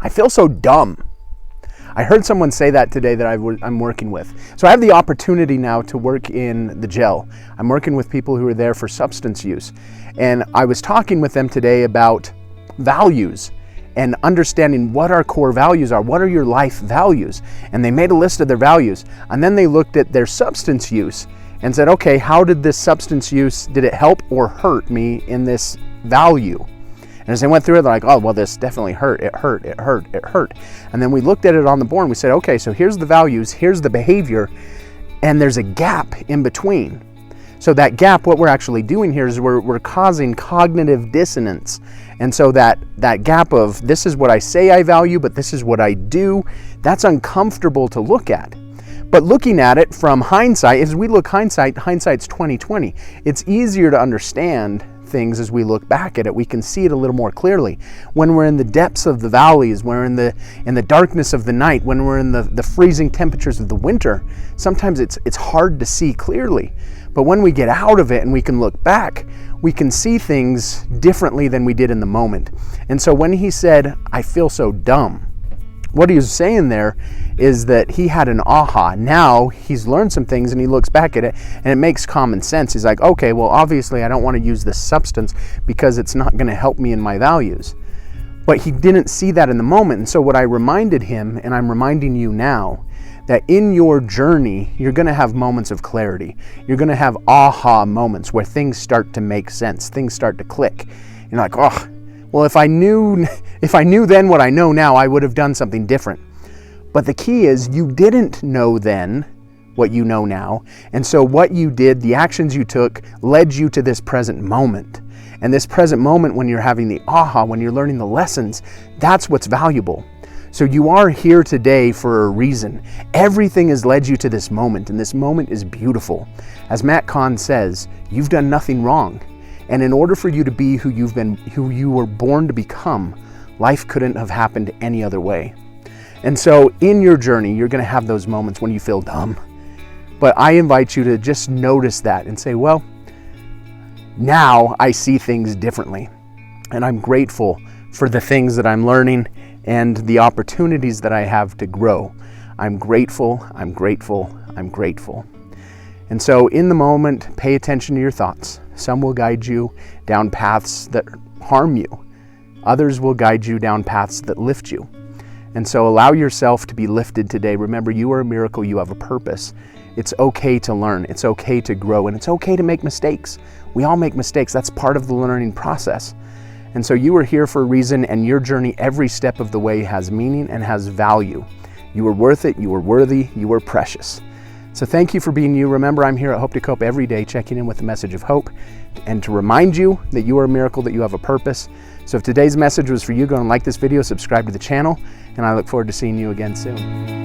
I feel so dumb. I heard someone say that today that I'm working with. So I have the opportunity now to work in the gel. I'm working with people who are there for substance use. And I was talking with them today about values and understanding what our core values are. What are your life values? And they made a list of their values. And then they looked at their substance use and said, okay, how did this substance use, did it help or hurt me in this value? And as they went through it, they're like, oh, well, this definitely hurt. It hurt, it hurt, it hurt. And then we looked at it on the board and we said, okay, so here's the values, here's the behavior, and there's a gap in between. So that gap, what we're actually doing here is we're causing cognitive dissonance. And so that gap of this is what I say I value, but this is what I do, that's uncomfortable to look at. But looking at it from hindsight, as we look hindsight's 20/20. It's easier to understand things as we look back at it. We can see it a little more clearly. When we're in the depths of the valleys, we're in the darkness of the night, when we're in the freezing temperatures of the winter, sometimes it's hard to see clearly. But when we get out of it and we can look back, we can see things differently than we did in the moment. And so when he said, I feel so dumb, what he was saying there is that he had an aha. Now he's learned some things and he looks back at it and it makes common sense. He's like, okay, well, obviously I don't want to use this substance because it's not going to help me in my values. But he didn't see that in the moment. And so what I reminded him, and I'm reminding you now, that in your journey, you're going to have moments of clarity. You're going to have aha moments where things start to make sense. Things start to click. You're like, oh, well, if I knew then what I know now, I would have done something different. But the key is you didn't know then what you know now. And so what you did, the actions you took, led you to this present moment. And this present moment, when you're having the aha, when you're learning the lessons, that's what's valuable. So you are here today for a reason. Everything has led you to this moment, and this moment is beautiful. As Matt Kahn says, you've done nothing wrong. And in order for you to be who you were born to become, life couldn't have happened any other way. And so in your journey, you're going to have those moments when you feel dumb. But I invite you to just notice that and say, well, now I see things differently. And I'm grateful for the things that I'm learning and the opportunities that I have to grow. I'm grateful, I'm grateful, I'm grateful. And so in the moment, pay attention to your thoughts. Some will guide you down paths that harm you. Others will guide you down paths that lift you. And so allow yourself to be lifted today. Remember, you are a miracle, you have a purpose. It's okay to learn, it's okay to grow, and it's okay to make mistakes. We all make mistakes, that's part of the learning process. And so you are here for a reason, and your journey every step of the way has meaning and has value. You are worth it, you are worthy, you are precious. So thank you for being you. Remember, I'm here at Hope to Cope every day, checking in with a message of hope and to remind you that you are a miracle, that you have a purpose. So if today's message was for you, go and like this video, subscribe to the channel, and I look forward to seeing you again soon.